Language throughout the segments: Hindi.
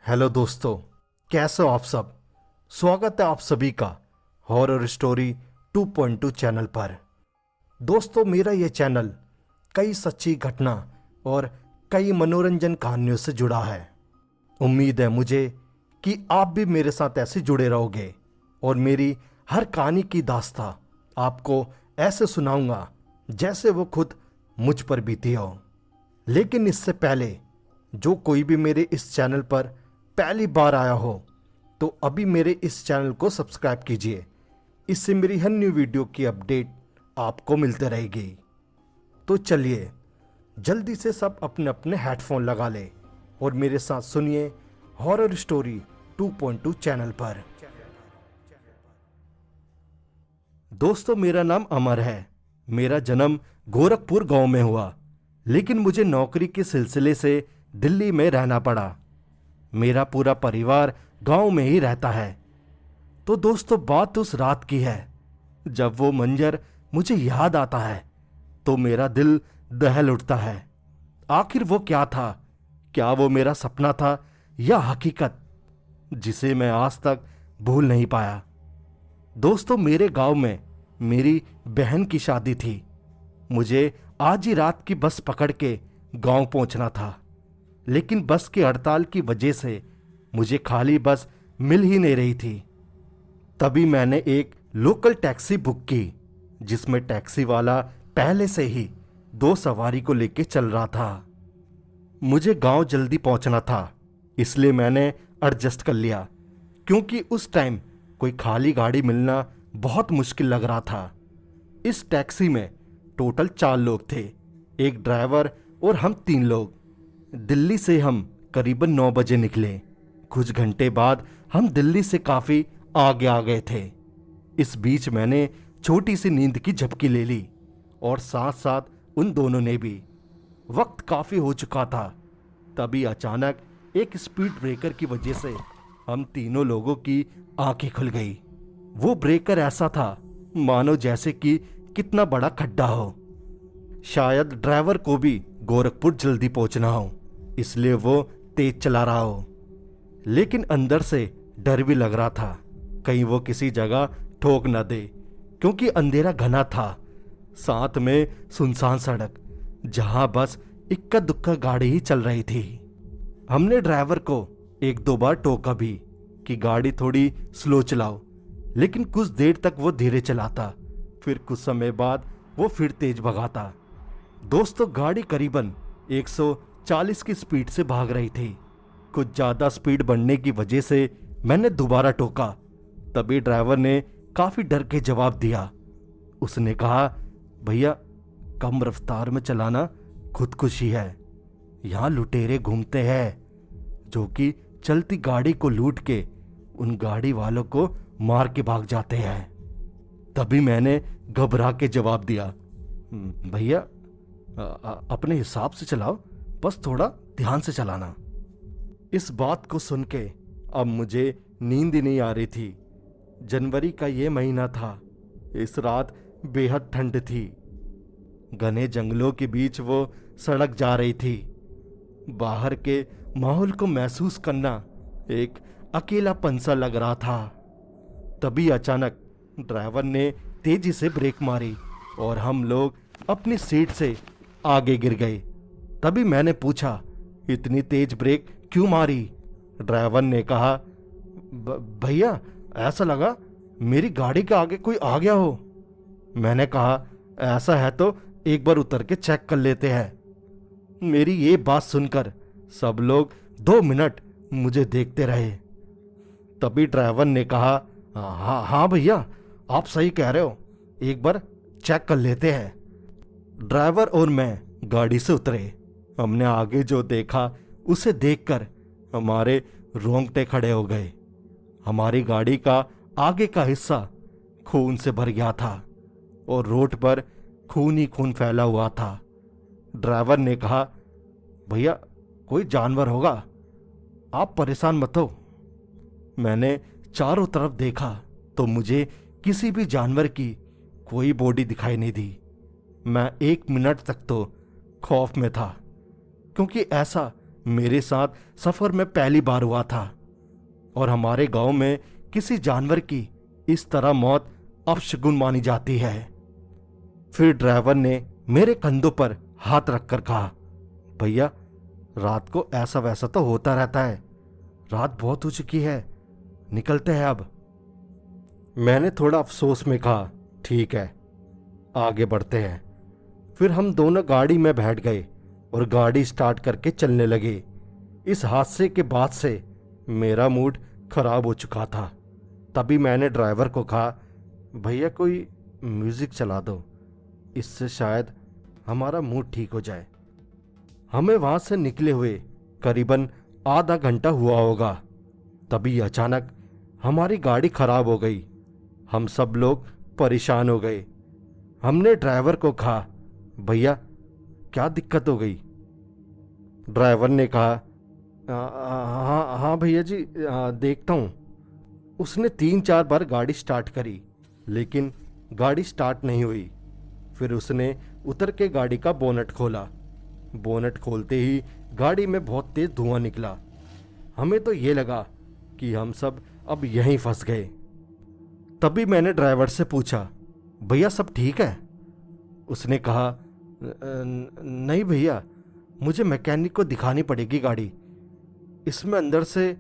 हेलो दोस्तों, कैसे हो आप सब। स्वागत है आप सभी का हॉरर स्टोरी 2.2 चैनल पर। दोस्तों, मेरा ये चैनल कई सच्ची घटना और कई मनोरंजन कहानियों से जुड़ा है। उम्मीद है मुझे कि आप भी मेरे साथ ऐसे जुड़े रहोगे और मेरी हर कहानी की दास्तां आपको ऐसे सुनाऊंगा जैसे वो खुद मुझ पर बीती हो। लेकिन इससे पहले जो कोई भी मेरे इस चैनल पर पहली बार आया हो तो अभी मेरे इस चैनल को सब्सक्राइब कीजिए। इससे मेरी हर न्यू वीडियो की अपडेट आपको मिलते रहेगी। तो चलिए जल्दी से सब अपने अपने हेडफोन लगा ले और मेरे साथ सुनिए हॉरर स्टोरी 2.2 चैनल पर। दोस्तों, मेरा नाम अमर है। मेरा जन्म गोरखपुर गांव में हुआ, लेकिन मुझे नौकरी के सिलसिले से दिल्ली में रहना पड़ा। मेरा पूरा परिवार गांव में ही रहता है। तो दोस्तों, बात उस रात की है जब वो मंजर मुझे याद आता है तो मेरा दिल दहल उठता है। आखिर वो क्या था? क्या वो मेरा सपना था या हकीकत जिसे मैं आज तक भूल नहीं पाया। दोस्तों, मेरे गांव में मेरी बहन की शादी थी। मुझे आज ही रात की बस पकड़ के गांव पहुंचना था, लेकिन बस की हड़ताल की वजह से मुझे खाली बस मिल ही नहीं रही थी। तभी मैंने एक लोकल टैक्सी बुक की, जिसमें टैक्सी वाला पहले से ही 2 सवारी को लेके चल रहा था। मुझे गांव जल्दी पहुंचना था, इसलिए मैंने एडजस्ट कर लिया, क्योंकि उस टाइम कोई खाली गाड़ी मिलना बहुत मुश्किल लग रहा था। इस टैक्सी में टोटल 4 लोग थे, एक ड्राइवर और हम 3 लोग। दिल्ली से हम करीबन 9 बजे निकले। कुछ घंटे बाद हम दिल्ली से काफी आगे आ गए थे। इस बीच मैंने छोटी सी नींद की झपकी ले ली और साथ साथ उन दोनों ने भी। वक्त काफी हो चुका था। तभी अचानक एक स्पीड ब्रेकर की वजह से हम तीनों लोगों की आंखें खुल गई। वो ब्रेकर ऐसा था मानो जैसे कि कितना बड़ा खड्डा हो। शायद ड्राइवर को भी गोरखपुर जल्दी पहुंचना हो, इसलिए वो तेज चला रहा हो। लेकिन अंदर से डर भी लग रहा था, कहीं वो किसी जगह ठोक न दे, क्योंकि अंधेरा घना था, साथ में सुनसान सड़क जहां बस इक्का दुक्का गाड़ी ही चल रही थी। हमने ड्राइवर को 1-2 बार टोका भी कि गाड़ी थोड़ी स्लो चलाओ, लेकिन कुछ देर तक वो धीरे चलाता, फिर कुछ समय बाद वो फिर तेज भगाता। दोस्तों, गाड़ी करीबन 140 की स्पीड से भाग रही थी। कुछ ज्यादा स्पीड बढ़ने की वजह से मैंने दोबारा टोका। तभी ड्राइवर ने काफी डर के जवाब दिया। उसने कहा, भैया कम रफ्तार में चलाना खुदकुशी है। यहाँ लुटेरे घूमते हैं जो कि चलती गाड़ी को लूट के उन गाड़ी वालों को मार के भाग जाते हैं। तभी मैंने घबरा के जवाब दिया, भैया अपने हिसाब से चलाओ, बस थोड़ा ध्यान से चलाना। इस बात को सुन के अब मुझे नींद ही नहीं आ रही थी। जनवरी का ये महीना था। इस रात बेहद ठंड थी। घने जंगलों के बीच वो सड़क जा रही थी। बाहर के माहौल को महसूस करना एक अकेलापन सा लग रहा था। तभी अचानक ड्राइवर ने तेजी से ब्रेक मारी और हम लोग अपनी सीट से आगे गिर गए। तभी मैंने पूछा, इतनी तेज ब्रेक क्यों मारी? ड्राइवर ने कहा, भैया ऐसा लगा मेरी गाड़ी के आगे कोई आ गया हो। मैंने कहा, ऐसा है तो एक बार उतर के चेक कर लेते हैं। मेरी ये बात सुनकर सब लोग 2 मिनट मुझे देखते रहे। तभी ड्राइवर ने कहा, हाँ भैया आप सही कह रहे हो, एक बार चेक कर लेते हैं। ड्राइवर और मैं गाड़ी से उतरे। हमने आगे जो देखा उसे देखकर हमारे रोंगटे खड़े हो गए। हमारी गाड़ी का आगे का हिस्सा खून से भर गया था और रोड पर खून ही खून फैला हुआ था। ड्राइवर ने कहा, भैया कोई जानवर होगा, आप परेशान मत हो। मैंने चारों तरफ देखा तो मुझे किसी भी जानवर की कोई बॉडी दिखाई नहीं दी। मैं 1 मिनट तक तो खौफ में था, क्योंकि ऐसा मेरे साथ सफर में पहली बार हुआ था और हमारे गांव में किसी जानवर की इस तरह मौत अपशगुन मानी जाती है। फिर ड्राइवर ने मेरे कंधों पर हाथ रखकर कहा, भैया रात को ऐसा वैसा तो होता रहता है, रात बहुत हो चुकी है, निकलते हैं अब। मैंने थोड़ा अफसोस में कहा, ठीक है आगे बढ़ते हैं। फिर हम दोनों गाड़ी में बैठ गए और गाड़ी स्टार्ट करके चलने लगे। इस हादसे के बाद से मेरा मूड खराब हो चुका था। तभी मैंने ड्राइवर को कहा, भैया कोई म्यूजिक चला दो, इससे शायद हमारा मूड ठीक हो जाए। हमें वहां से निकले हुए करीबन आधा घंटा हुआ होगा। तभी अचानक हमारी गाड़ी खराब हो गई। हम सब लोग परेशान हो गए। हमने ड्राइवर को कहा, भैया क्या दिक्कत हो गई? ड्राइवर ने कहा, हाँ हाँ भैया जी, देखता हूँ। उसने 3-4 बार गाड़ी स्टार्ट करी लेकिन गाड़ी स्टार्ट नहीं हुई। फिर उसने उतर के गाड़ी का बोनट खोला। बोनट खोलते ही गाड़ी में बहुत तेज धुआं निकला। हमें तो ये लगा कि हम सब अब यहीं फंस गए। तभी मैंने ड्राइवर से पूछा, भैया सब ठीक है? उसने कहा, नहीं भैया, मुझे मैकेनिक को दिखानी पड़ेगी गाड़ी, इसमें अंदर से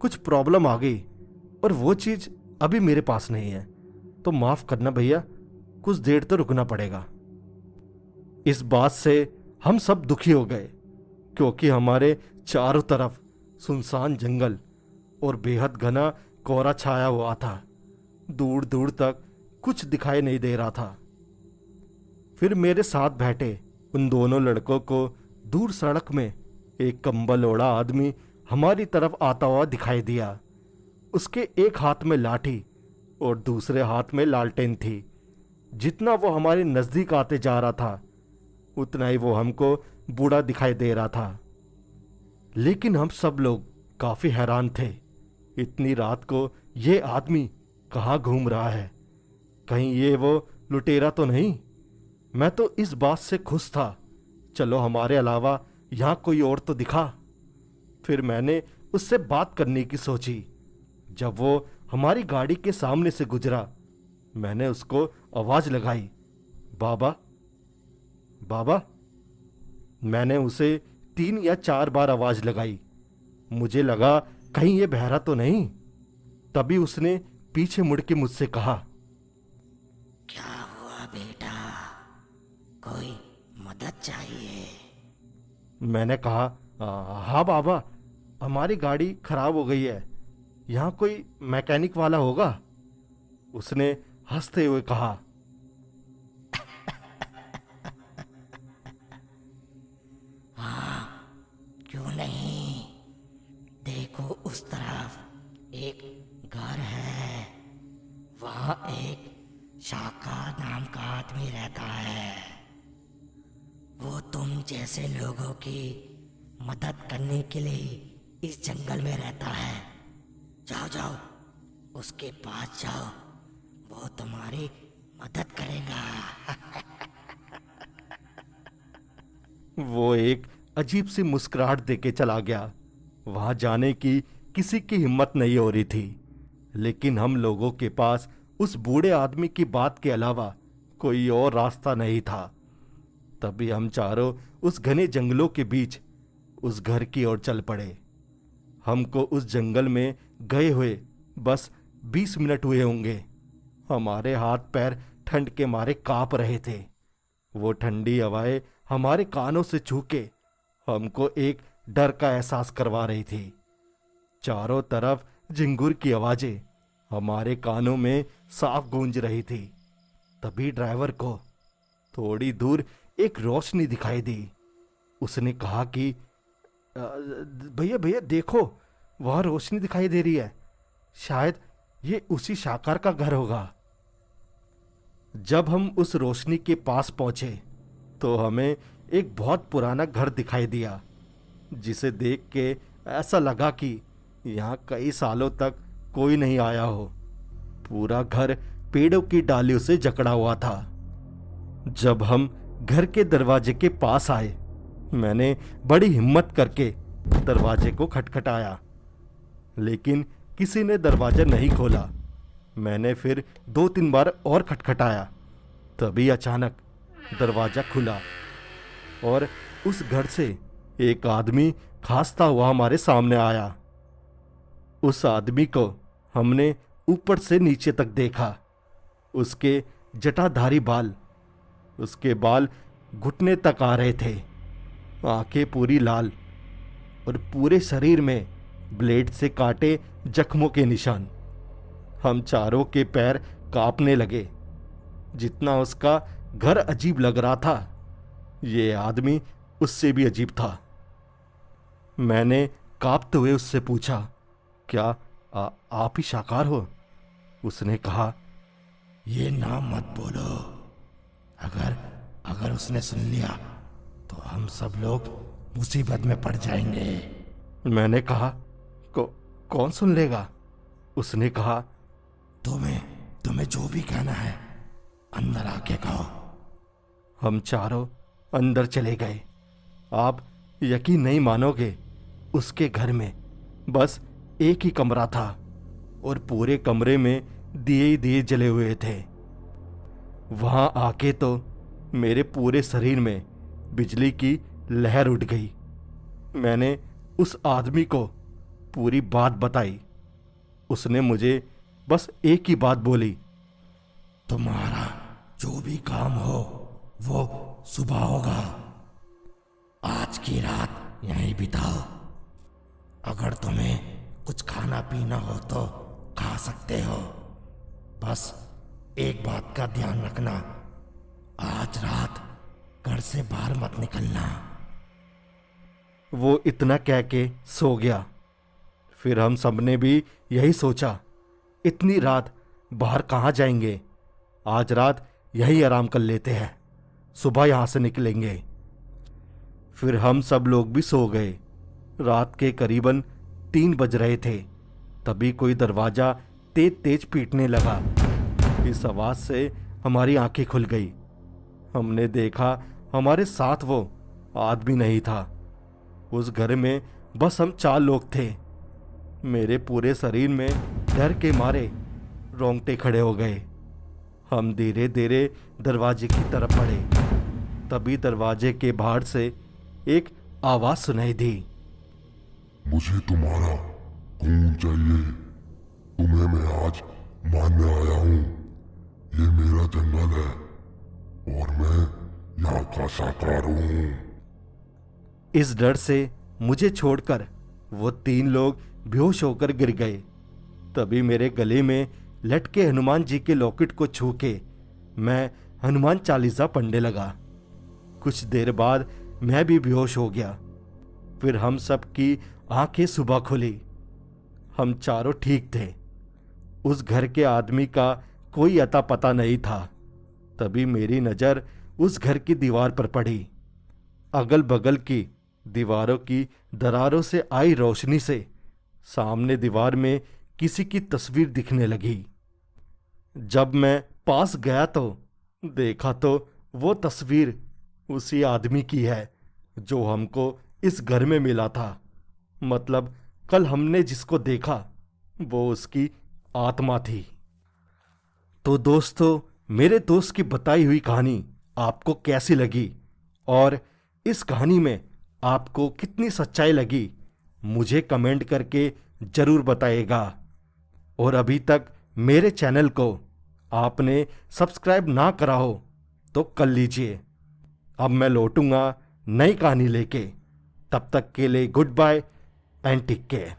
कुछ प्रॉब्लम आ गई और वो चीज़ अभी मेरे पास नहीं है, तो माफ़ करना भैया, कुछ देर तो रुकना पड़ेगा। इस बात से हम सब दुखी हो गए क्योंकि हमारे चारों तरफ सुनसान जंगल और बेहद घना कोहरा छाया हुआ था। दूर दूर तक कुछ दिखाई नहीं दे रहा था। फिर मेरे साथ बैठे उन दोनों लड़कों को दूर सड़क में एक कंबल ओढ़ा आदमी हमारी तरफ आता हुआ दिखाई दिया। उसके एक हाथ में लाठी और दूसरे हाथ में लालटेन थी। जितना वो हमारे नजदीक आते जा रहा था उतना ही वो हमको बूढ़ा दिखाई दे रहा था। लेकिन हम सब लोग काफी हैरान थे, इतनी रात को ये आदमी कहाँ घूम रहा है, कहीं ये वो लुटेरा तो नहीं। मैं तो इस बात से खुश था, चलो हमारे अलावा यहाँ कोई और तो दिखा। फिर मैंने उससे बात करने की सोची। जब वो हमारी गाड़ी के सामने से गुजरा मैंने उसको आवाज लगाई, बाबा बाबा। मैंने उसे 3 या 4 बार आवाज लगाई। मुझे लगा कहीं ये बहरा तो नहीं। तभी उसने पीछे मुड़ के मुझसे कहा, क्या हुआ बेटा, कोई मदद चाहिए? मैंने कहा, हाँ बाबा, हमारी गाड़ी खराब हो गई है, यहाँ कोई मैकेनिक वाला होगा? उसने हंसते हुए कहा, हाँ क्यों नहीं, देखो उस तरफ एक घर है, वहाँ एक शाका नाम का आदमी रहता है। वो तुम जैसे लोगों की मदद करने के लिए इस जंगल में रहता है। जाओ जाओ उसके पास जाओ, वो तुम्हारी मदद करेगा। वो एक अजीब सी मुस्कुराहट देके चला गया। वहां जाने की किसी की हिम्मत नहीं हो रही थी, लेकिन हम लोगों के पास उस बूढ़े आदमी की बात के अलावा कोई और रास्ता नहीं था। तभी हम चारों उस घने जंगलों के बीच उस घर की ओर चल पड़े। हमको उस जंगल में गए हुए बस 20 मिनट हुए होंगे। हमारे हाथ पैर ठंड के मारे कांप रहे थे। वो ठंडी हवाएं हमारे कानों से छू के हमको एक डर का एहसास करवा रही थी। चारों तरफ झिंगुर की आवाजें हमारे कानों में साफ गूंज रही थी। तभी ड्राइवर को थोड़ी दूर एक रोशनी दिखाई दी। उसने कहा कि भैया भैया देखो, वहां रोशनी दिखाई दे रही है, शायद ये उसी शाकार का घर होगा। जब हम उस रोशनी के पास पहुंचे तो हमें एक बहुत पुराना घर दिखाई दिया, जिसे देख के ऐसा लगा कि यहाँ कई सालों तक कोई नहीं आया हो। पूरा घर पेड़ों की डालियों से जकड़ा हुआ था। जब हम घर के दरवाजे के पास आए, मैंने बड़ी हिम्मत करके दरवाजे को खटखटाया, लेकिन किसी ने दरवाजा नहीं खोला। मैंने फिर 2-3 बार और खटखटाया। तभी अचानक दरवाजा खुला और उस घर से एक आदमी खांसता हुआ हमारे सामने आया। उस आदमी को हमने ऊपर से नीचे तक देखा। उसके जटाधारी बाल, उसके बाल घुटने तक आ रहे थे, आंखें पूरी लाल और पूरे शरीर में ब्लेड से काटे जख्मों के निशान। हम चारों के पैर कांपने लगे। जितना उसका घर अजीब लग रहा था, ये आदमी उससे भी अजीब था। मैंने कांपते हुए उससे पूछा, क्या आप ही शाकाहार हो? उसने कहा, ये नाम मत बोलो। अगर उसने सुन लिया तो हम सब लोग मुसीबत में पड़ जाएंगे। मैंने कहा, कौन सुन लेगा? उसने कहा, तुम्हें जो भी कहना है अंदर आके कहो। हम चारों अंदर चले गए। आप यकीन नहीं मानोगे, उसके घर में बस एक ही कमरा था और पूरे कमरे में दिए ही दिए जले हुए थे। वहां आके तो मेरे पूरे शरीर में बिजली की लहर उठ गई। मैंने उस आदमी को पूरी बात बताई। उसने मुझे बस एक ही बात बोली, तुम्हारा जो भी काम हो वो सुबह होगा। आज की रात यहीं बिताओ। अगर तुम्हें कुछ खाना पीना हो तो खा सकते हो। बस एक बात का ध्यान रखना, आज रात घर से बाहर मत निकलना। वो इतना कह के सो गया। फिर हम सबने भी यही सोचा, इतनी रात बाहर कहाँ जाएंगे, आज रात यही आराम कर लेते हैं, सुबह यहाँ से निकलेंगे। फिर हम सब लोग भी सो गए। रात के करीबन 3 बज रहे थे। तभी कोई दरवाज़ा तेज तेज पीटने लगा। इस आवाज़ से हमारी आंखें खुल गई। हमने देखा हमारे साथ वो आदमी नहीं था। उस घर में बस हम 4 लोग थे। मेरे पूरे शरीर में डर के मारे रोंगटे खड़े हो गए। हम धीरे धीरे दरवाजे की तरफ बढ़े। तभी दरवाजे के बाहर से एक आवाज़ सुनाई दी, मुझे तुम्हारा खून चाहिए। तुम्हें मैं आज मारने आया हूँ। ये मेरा जंगल है और मैं यहाँ का शाकाहार हूँ। इस डर से मुझे छोड़कर वो 3 लोग बेहोश होकर गिर गए। तभी मेरे गले में लटके हनुमान जी के लॉकेट को छू के मैं हनुमान चालीसा पढ़ने लगा। कुछ देर बाद मैं भी बेहोश हो गया। फिर हम सब की आंखें सुबह खुली। हम चारों ठीक थे। उस घर के आदमी का कोई अता पता नहीं था। तभी मेरी नज़र उस घर की दीवार पर पड़ी। अगल बगल की दीवारों की दरारों से आई रोशनी से सामने दीवार में किसी की तस्वीर दिखने लगी। जब मैं पास गया तो देखा तो वो तस्वीर उसी आदमी की है जो हमको इस घर में मिला था। मतलब कल हमने जिसको देखा वो उसकी आत्मा थी। तो दोस्तों, मेरे दोस्त की बताई हुई कहानी आपको कैसी लगी और इस कहानी में आपको कितनी सच्चाई लगी, मुझे कमेंट करके ज़रूर बताइएगा। और अभी तक मेरे चैनल को आपने सब्सक्राइब ना करा हो तो कर लीजिए। अब मैं लौटूंगा नई कहानी लेके। तब तक के लिए goodbye and take care.